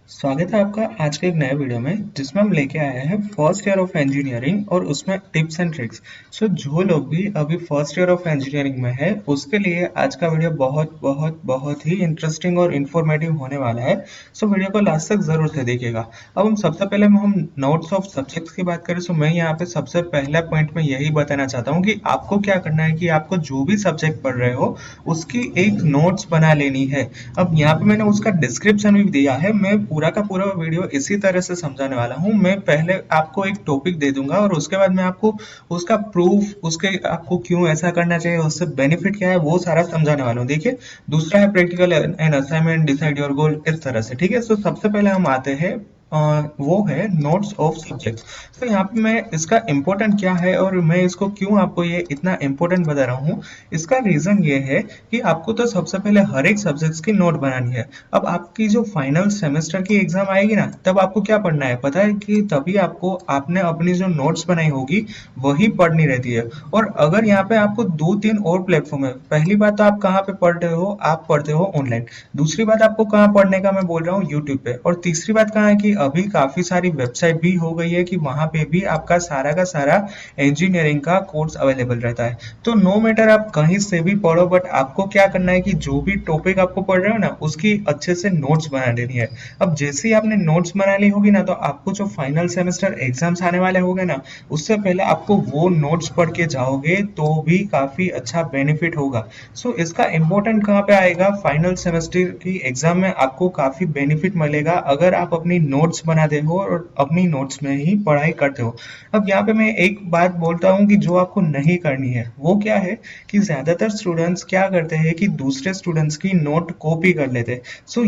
स्वागत है आपका आज के एक नए वीडियो में जिसमें हम लेके आए हैं फर्स्ट ईयर ऑफ इंजीनियरिंग और उसमें टिप्स एंड ट्रिक्स। जो लोग भी अभी फर्स्ट ईयर ऑफ इंजीनियरिंग में है उसके लिए आज का वीडियो बहुत बहुत बहुत ही इंटरेस्टिंग और इन्फॉर्मेटिव होने वाला है। वीडियो को लास्ट तक जरूर से देखिएगा। अब हम सबसे पहले हम नोट्स ऑफ सब्जेक्ट्स की बात करें तो मैं यहाँ पे सबसे पहला पॉइंट में यही बताना चाहता हूँ कि आपको क्या करना है कि आपको जो भी सब्जेक्ट पढ़ रहे हो उसकी एक नोट्स बना लेनी है। अब यहाँ पे मैंने उसका डिस्क्रिप्शन भी दिया है। मैं पूरा का पूरा वीडियो इसी तरह से समझाने वाला हूँ। मैं पहले आपको एक टॉपिक दे दूंगा और उसके बाद मैं आपको उसका प्रूफ, उसके आपको क्यों ऐसा करना चाहिए, उससे बेनिफिट क्या है, वो सारा समझाने वाला हूँ। देखिए, दूसरा है practical and assignment, decide your goal, इस तरह से। ठीक है, तो सबसे पहले हम आते हैं वो है नोट्स ऑफ सब्जेक्ट्स। तो यहाँ पे मैं इसका इम्पोर्टेंट क्या है और मैं इसको क्यों आपको ये इतना इम्पोर्टेंट बता रहा हूँ। इसका रीजन ये है कि आपको तो सबसे पहले हर एक सब्जेक्ट्स की नोट बनानी है। अब आपकी जो फाइनल सेमेस्टर की एग्जाम आएगी ना, तब आपको क्या पढ़ना है पता है कि तभी आपको आपने अपनी जो नोट्स बनाई होगी वही पढ़नी रहती है। और अगर यहाँ पे आपको दो तीन और प्लेटफॉर्म है। पहली बात तो आप कहाँ पे पढ़ रहे हो, आप पढ़ते हो ऑनलाइन। दूसरी बात आपको कहाँ पढ़ने का मैं बोल रहा हूँ, यूट्यूब पे। और तीसरी बात कहाँ है कि अभी काफी सारी वेबसाइट भी हो गई है कि वहां पे भी आपका सारा का सारा इंजीनियरिंग का कोर्स अवेलेबल रहता है। तो नो मैटर आप कहीं से भी पढ़ो, बट आपको क्या करना है कि जो भी टॉपिक आपको पढ़ रहे हो ना उसकी अच्छे से नोट्स बना लेनी है। अब जैसे ही आपने नोट्स बना ली होगी ना, तो आपको जो फाइनल सेमेस्टर एग्जाम्स आने वाले होंगे ना, उससे पहले आपको वो नोट्स पढ़ के जाओगे तो भी काफी अच्छा बेनिफिट होगा। इसका इम्पोर्टेंट कहाँ पे आएगा, फाइनल सेमेस्टर की एग्जाम में आपको काफी बेनिफिट मिलेगा अगर आप अपनी नोट्स बनाते हो और अपनी नोट्स में ही पढ़ाई करते हो। अब यहाँ पे मैं एक बात बोलता हूँ कि जो आपको नहीं करनी है वो क्या है कि ज्यादातर स्टूडेंट्स क्या करते हैं कि दूसरे स्टूडेंट्स की नोट कॉपी कर लेते हैं।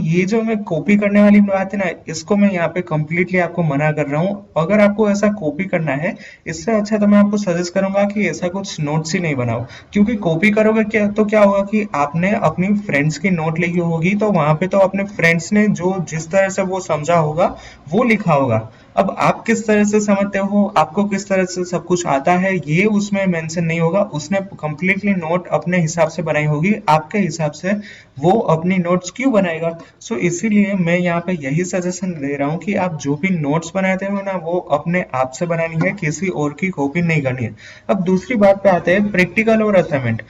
ये जो मैं कॉपी करने वाली बात है ना, इसको मैं यहाँ पे कंप्लीटली आपको मना कर रहा हूँ। अगर आपको ऐसा कॉपी करना है, इससे अच्छा तो मैं आपको सजेस्ट करूंगा कि ऐसा कुछ नोट्स ही नहीं बनाओ। क्योंकि कॉपी करोगे क्या तो क्या होगा कि आपने अपनी फ्रेंड्स की नोट लिखी होगी, तो वहां पे तो अपने फ्रेंड्स ने जो जिस तरह से वो समझा होगा वो लिखा होगा। अब आप किस तरह से समझते हो, आपको किस तरह से सब कुछ आता है, ये उसमें मेंशन नहीं होगा। उसने कंप्लीटली नोट अपने हिसाब से बनाई होगी, आपके हिसाब से वो अपनी नोट्स क्यों बनाएगा। इसीलिए मैं यहाँ पे यही सजेशन दे रहा हूँ कि आप जो भी नोट्स बनाते हो ना, वो अपने आप से बनानी है, किसी और की कॉपी नहीं करनी है। अब दूसरी बात पे आते हैं, प्रैक्टिकल और असाइनमेंट।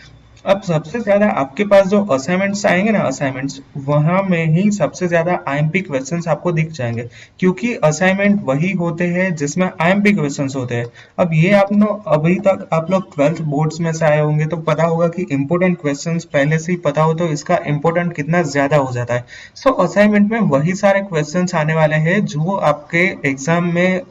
अब सबसे ज्यादा आपके पास जो असाइनमेंट्स आएंगे ना, असाइनमेंट्स वहां में ही सबसे ज्यादा आईएमपी क्वेश्चंस आपको दिख जाएंगे। क्योंकि असाइनमेंट वही होते हैं जिसमें आईएमपी क्वेश्चंस होते हैं। अब ये आप लोग अभी तक आप लोग 12th बोर्ड्स में से आए होंगे तो पता होगा कि इंपॉर्टेंट क्वेश्चंस पहले से ही पता हो तो इसका इंपॉर्टेंट कितना ज्यादा हो जाता है। असाइनमेंट में वही सारे क्वेश्चंस आने वाले हैं जो आपके एग्जाम में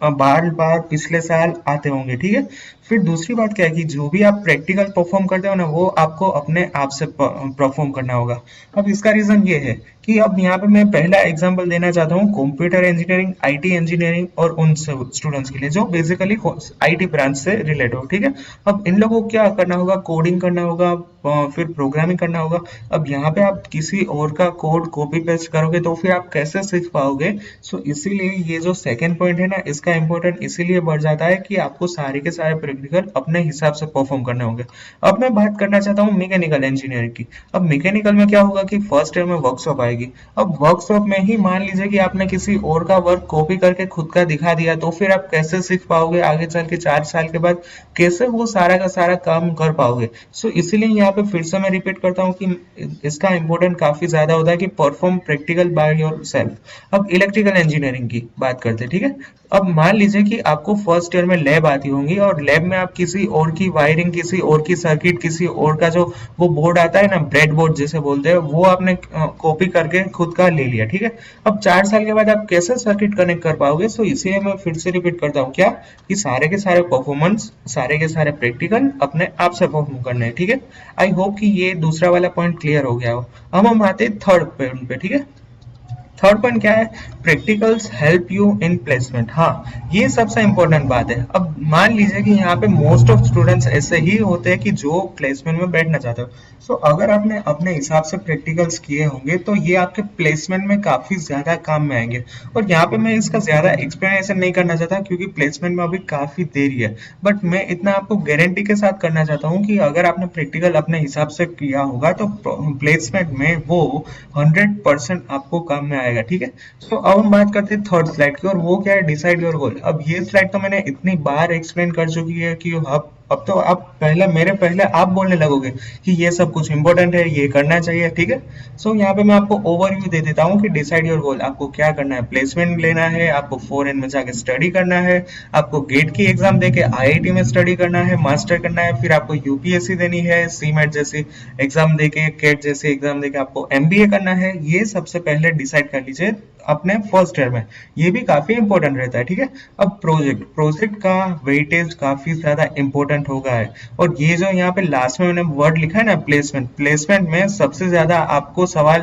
बार बार पिछले साल आते होंगे। ठीक है, फिर दूसरी बात क्या है कि जो भी आप प्रैक्टिकल परफॉर्म करते हो ना, वो आपको अपने आप से परफॉर्म करना होगा। अब इसका रीजन ये है कि अब यहाँ पे मैं पहला एग्जांपल देना चाहता हूँ कंप्यूटर इंजीनियरिंग, आईटी इंजीनियरिंग और उन स्टूडेंट्स के लिए जो बेसिकली आईटी ब्रांच से रिलेटेड हो। ठीक है, अब इन लोगों को क्या करना होगा, कोडिंग करना होगा, फिर प्रोग्रामिंग करना होगा। अब यहाँ पे आप किसी और का कोड कॉपी पेस्ट करोगे तो फिर आप कैसे सीख पाओगे। इसीलिए ये जो सेकंड पॉइंट है ना, इसका इंपॉर्टेंट इसीलिए बढ़ जाता है कि आपको सारे के सारे प्रैक्टिकल अपने हिसाब से परफॉर्म करने होंगे। अब मैं बात करना चाहता हूँ मैकेनिकल इंजीनियरिंग की। अब मैकेनिकल में क्या होगा कि फर्स्ट ईयर में वर्कशॉप आएगी। अब वर्कशॉप में ही मान लीजिए कि आपने किसी और का वर्क कॉपी करके खुद का दिखा दिया, तो फिर आप कैसे सीख पाओगे आगे चल के 4 साल के बाद, कैसे वो सारा का सारा काम कर पाओगे। इसीलिए यहाँ पे फिर से मैं रिपीट करता हूँ कि इसका इंपॉर्टेंट काफी ज्यादा होता है कि perform practical by your self. अब इलेक्ट्रिकल इंजीनियरिंग की बात करते हैं। ठीक है, अब मान लीजिए कि आपको फर्स्ट ईयर में लैब आती होंगी और लैब में आप किसी और की वायरिंग, किसी और की सर्किट, किसी और का जो वो बोर्ड आता है ना, ब्रेड बोर्ड जिसे बोलते हैं, वो आपने कॉपी करके खुद का ले लिया। ठीक है, अब 4 साल के बाद आप कैसे सर्किट कनेक्ट कर पाओगे। इसीलिए मैं फिर से रिपीट करता हूँ क्या, कि सारे के सारे परफॉर्मेंस, सारे के सारे प्रैक्टिकल अपने आप से परफॉर्म करने हैं। ठीक है, आई होप कि ये दूसरा वाला पॉइंट क्लियर हो गया हो। अब हम आते हैं थर्ड पॉइंट पे। ठीक है, थर्ड पॉइंट क्या है, practicals help you in placement. हाँ, ये सबसे इंपॉर्टेंट बात है। अब मान लीजिए कि यहाँ पे मोस्ट ऑफ स्टूडेंट्स ऐसे ही होते हैं कि जो प्लेसमेंट में बैठना चाहते हो। अगर आपने अपने हिसाब से प्रैक्टिकल्स किए होंगे तो ये आपके प्लेसमेंट में काफी ज्यादा काम में आएंगे। और यहाँ पे मैं इसका ज्यादा एक्सप्लेनेशन नहीं करना चाहता क्योंकि प्लेसमेंट में अभी काफी देरी है। बट मैं इतना आपको गारंटी के साथ करना चाहता हूँ कि अगर आपने प्रैक्टिकल अपने हिसाब से किया होगा तो प्लेसमेंट में वो 100% आपको काम में आएगा, ठीक है। तो अब हम बात करते हैं थर्ड स्लाइड की, और वो क्या है, डिसाइड योर गोल। अब ये स्लाइड तो मैंने इतनी बार एक्सप्लेन कर चुकी है कि अब तो आप पहले आप बोलने लगोगे कि ये सब कुछ इंपॉर्टेंट है, ये करना चाहिए, ठीक है। सो यहाँ पे मैं आपको ओवरव्यू दे देता हूँ कि डिसाइड योर गोल आपको क्या करना है। प्लेसमेंट लेना है, आपको फॉरेन में जाके स्टडी करना है, आपको गेट की एग्जाम देके आईआईटी में स्टडी करना है, मास्टर करना है, फिर आपको यूपीएससी देनी है, सीमेट जैसी एग्जाम देके, केट जैसी एग्जाम देके आपको एमबीए करना है। ये सबसे पहले डिसाइड कर लीजिए अपने फर्स्ट ईयर में, ये भी काफी इंपॉर्टेंट रहता है, ठीक है। अब प्रोजेक्ट का वेटेज काफी ज्यादा इंपॉर्टेंट होगा है। और ये जो यहाँ पे लास्ट में मैंने वर्ड लिखा है ना, प्लेसमेंट में सबसे ज्यादा आपको सवाल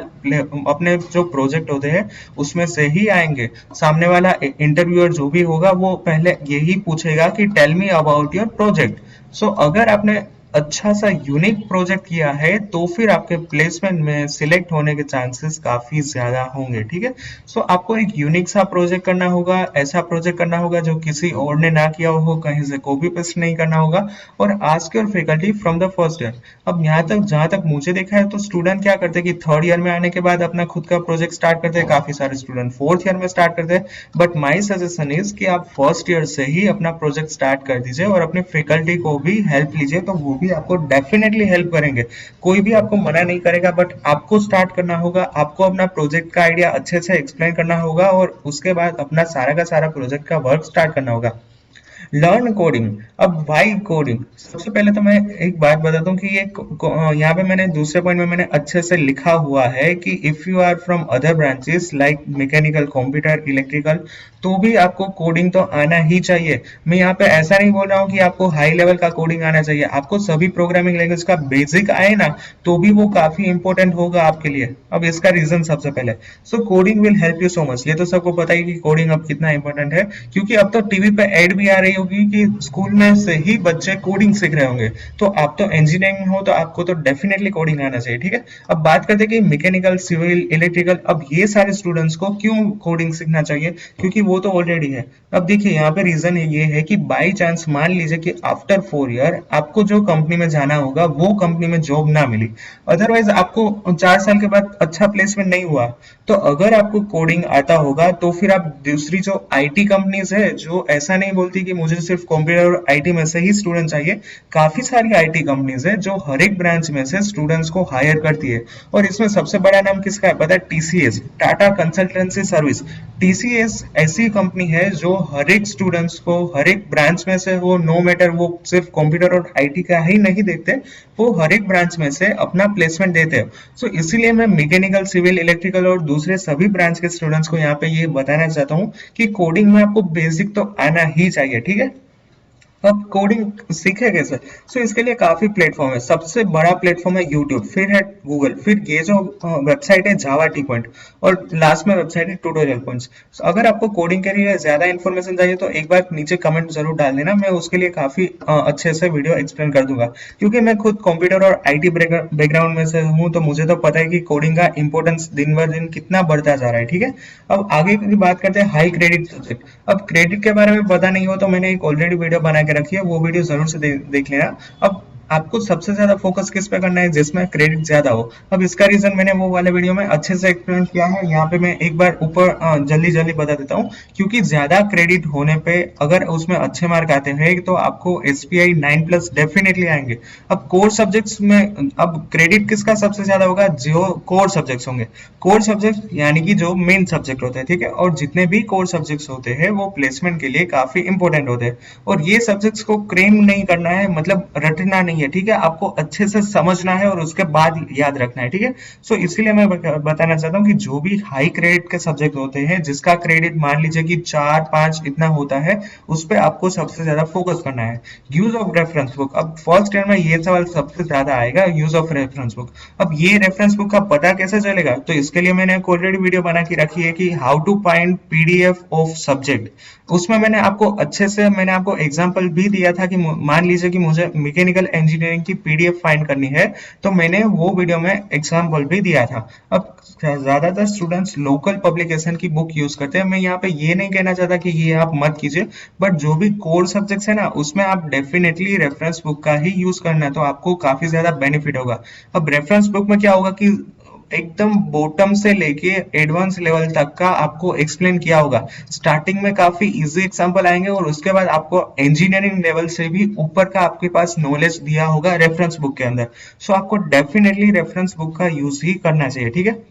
अपने जो प्रोजेक्ट होते हैं उसमें से ही आएंगे। सामने वाला इंटरव्यूअर जो भी होगा वो पहले यही पूछेगा कि tell me about your project. So अगर आपने अच्छा सा यूनिक प्रोजेक्ट किया है तो फिर आपके प्लेसमेंट में सिलेक्ट होने के चांसेस काफी ज्यादा होंगे, ठीक है। सो आपको एक यूनिक सा प्रोजेक्ट करना होगा, ऐसा प्रोजेक्ट करना होगा जो किसी और ने ना किया हो, कहीं से कॉपी पेस्ट नहीं करना होगा, और ask your faculty from the first year. अब यहाँ तक जहां तक मुझे देखा है तो स्टूडेंट क्या करते हैं कि थर्ड ईयर में आने के बाद अपना खुद का प्रोजेक्ट स्टार्ट करते हैं, काफी सारे स्टूडेंट फोर्थ ईयर में स्टार्ट करते हैं। बट माई सजेशन इज कि आप फर्स्ट ईयर से ही अपना प्रोजेक्ट स्टार्ट कर दीजिए और अपने फैकल्टी को भी हेल्प लीजिए, तो वो भी आपको डेफिनेटली हेल्प करेंगे। कोई भी आपको मना नहीं करेगा, बट आपको स्टार्ट करना होगा, आपको अपना प्रोजेक्ट का आइडिया अच्छे से एक्सप्लेन करना होगा और उसके बाद अपना सारा का सारा प्रोजेक्ट का वर्क स्टार्ट करना होगा। Learn coding. अब वाई कोडिंग, सबसे पहले तो मैं एक बात बताता हूँ कि ये यहाँ पे मैंने दूसरे पॉइंट में मैंने अच्छे से लिखा हुआ है कि if you are from other branches like mechanical, computer, electrical, तो भी आपको कोडिंग तो आना ही चाहिए। मैं यहाँ पे ऐसा नहीं बोल रहा हूँ कि आपको हाई लेवल का कोडिंग आना चाहिए, आपको सभी प्रोग्रामिंग लैंग्वेज का बेसिक आए ना तो भी वो काफी इंपॉर्टेंट होगा आपके लिए। अब इसका रीजन सबसे पहले, so coding will help you so much. ये तो सबको पता ही कि कोडिंग अब कितना इंपॉर्टेंट है, क्योंकि अब तो टीवी पे एड भी आ रही होगी कि स्कूल में से ही बच्चे कोडिंग सीख रहे होंगे। तो आप तो इंजीनियरिंग हो तो आपको तो डेफिनेटली कोडिंग आना चाहिए, ठीक है। अब बात करते हैं कि मैकेनिकल, सिविल, इलेक्ट्रिकल, अब ये सारे स्टूडेंट्स को क्यों कोडिंग सीखना चाहिए, क्योंकि वो तो ऑलरेडी है। अब देखिए यहाँ पे रीजन ये है कि बाई चांस मान लीजिए कि आफ्टर 4 ईयर आपको जो कंपनी में जाना होगा वो कंपनी में जॉब ना मिली, अदरवाइज आपको 4 साल के बाद अच्छा प्लेसमेंट नहीं हुआ, तो अगर आपको कोडिंग आता होगा तो फिर आप दूसरी जो आईटी कंपनीज है, जो ऐसा नहीं बोलती कि मुझे सिर्फ कंप्यूटर और आईटी में से ही स्टूडेंट चाहिए, काफी सारी आईटी कंपनीज है जो हर एक ब्रांच में से स्टूडेंट्स को हायर करती है। और इसमें सबसे बड़ा नाम किसका है पता है? TCS, Tata consultancy service. TCS ऐसी कंपनी है जो हर एक स्टूडेंट्स को हर एक ब्रांच में से, वो नो मैटर वो सिर्फ कंप्यूटर और आईटी का ही नहीं देखते, वो हर एक ब्रांच में से अपना प्लेसमेंट देते हैं। सो इसीलिए मैं मैकेनिकल, सिविल, इलेक्ट्रिकल और दूसरे सभी ब्रांच के स्टूडेंट्स को यहाँ पे ये बताना चाहता हूँ कि कोडिंग में आपको बेसिक तो आना ही चाहिए, ठीक है। अब कोडिंग सीखे कैसे? सो इसके लिए काफी प्लेटफॉर्म है। सबसे बड़ा प्लेटफॉर्म है यूट्यूब, फिर है गूगल, फिर ये जो वेबसाइट है जावा टी पॉइंट, और लास्ट में वेबसाइट है ट्यूटोरियल पॉइंट्स। अगर आपको कोडिंग के लिए ज्यादा इन्फॉर्मेशन चाहिए तो एक बार नीचे कमेंट जरूर डाल देना, मैं उसके लिए काफी अच्छे से वीडियो एक्सप्लेन कर दूंगा, क्योंकि मैं खुद कंप्यूटर और आईटी बैकग्राउंड में से हूँ, तो मुझे तो पता है कि कोडिंग का इंपॉर्टेंस दिन ब दिन कितना बढ़ता जा रहा है, ठीक है। अब आगे की बात करते हैं हाई क्रेडिट सब्जेक्ट। अब क्रेडिट के बारे में पता नहीं हो तो मैंने एक ऑलरेडी वीडियो बना के रखी है, वो वीडियो जरूर से देख लेना। अब आपको सबसे ज्यादा फोकस किस पे करना है? जिसमें क्रेडिट ज्यादा हो। अब इसका रीजन मैंने वो वाले वीडियो में अच्छे से एक्सप्लेन किया है, यहाँ पे मैं एक बार ऊपर जल्दी जल्दी बता देता हूँ। क्योंकि ज्यादा क्रेडिट होने पे अगर उसमें अच्छे मार्क आते हैं तो आपको एसपीआई 9+ डेफिनेटली आएंगे। अब कोर सब्जेक्ट्स में अब क्रेडिट किसका सबसे ज्यादा होगा? जो कोर सब्जेक्ट्स होंगे। कोर सब्जेक्ट यानी कि जो मेन सब्जेक्ट होते हैं, ठीक है। और जितने भी कोर सब्जेक्ट्स होते हैं वो प्लेसमेंट के लिए काफी इंपॉर्टेंट होते हैं। और ये सब्जेक्ट्स को क्रेम नहीं करना है, मतलब रटना नहीं है, ठीक है। आपको अच्छे से समझना है और उसके बाद याद रखना है, ठीक है। सो इसीलिए मैं बताना चाहता हूँ कि जो भी हाई क्रेडिट के सब्जेक्ट होते हैं, जिसका क्रेडिट मान लीजिए कि 4-5 इतना होता है, उस पर आपको सबसे ज्यादा फोकस करना है। यूज ऑफ रेफरेंस बुक, अब फर्स्ट ईयर में ये सवाल सबसे ज्यादा आएगा, यूज ऑफ रेफरेंस बुक। अब ये रेफरेंस बुक का पता कैसे चलेगा? तो इसके लिए मैंने एक ऑलरेडी वीडियो बना के रखी है कि how to find PDF of subject. उसमें मैंने आपको अच्छे से मैंने आपको एग्जांपल भी दिया था कि मान लीजिए कि मुझे मैकेनिकल इंजीनियरिंग की पीडीएफ फाइंड करनी है, तो मैंने वो वीडियो में एग्जांपल भी दिया था। अब ज्यादातर स्टूडेंट्स लोकल पब्लिकेशन की बुक यूज करते हैं। मैं यहाँ पे ये नहीं कहना चाहता कि ये आप मत कीजिए, बट जो भी कोर सब्जेक्ट्स है ना, उसमें आप डेफिनेटली रेफरेंस बुक का ही यूज करना है, तो आपको काफी ज्यादा बेनिफिट होगा। अब रेफरेंस बुक में क्या होगा कि एकदम बॉटम से लेके एडवांस लेवल तक का आपको एक्सप्लेन किया होगा। स्टार्टिंग में काफी इजी एग्जांपल आएंगे और उसके बाद आपको इंजीनियरिंग लेवल से भी ऊपर का आपके पास नॉलेज दिया होगा रेफरेंस बुक के अंदर। सो आपको डेफिनेटली रेफरेंस बुक का यूज ही करना चाहिए, ठीक है।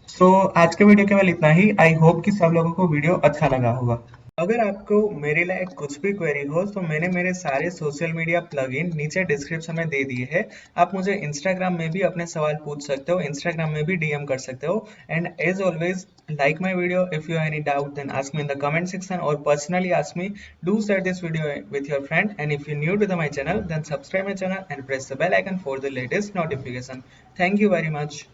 सो आज के वीडियो केवल इतना ही। आई होप कि सब लोगों को वीडियो अच्छा लगा होगा। अगर आपको मेरे लायक कुछ भी क्वेरी हो तो मैंने मेरे सारे सोशल मीडिया प्लगइन नीचे डिस्क्रिप्शन में दे दिए हैं। आप मुझे इंस्टाग्राम में भी अपने सवाल पूछ सकते हो, इंस्टाग्राम में भी डीएम कर सकते हो। And as always, like my video. If you have any doubt, then ask me in the comment section or personally ask me. Do share this video with your friend, and if you're new to my channel, then subscribe my channel and press the bell icon for the latest notification. Thank you very much.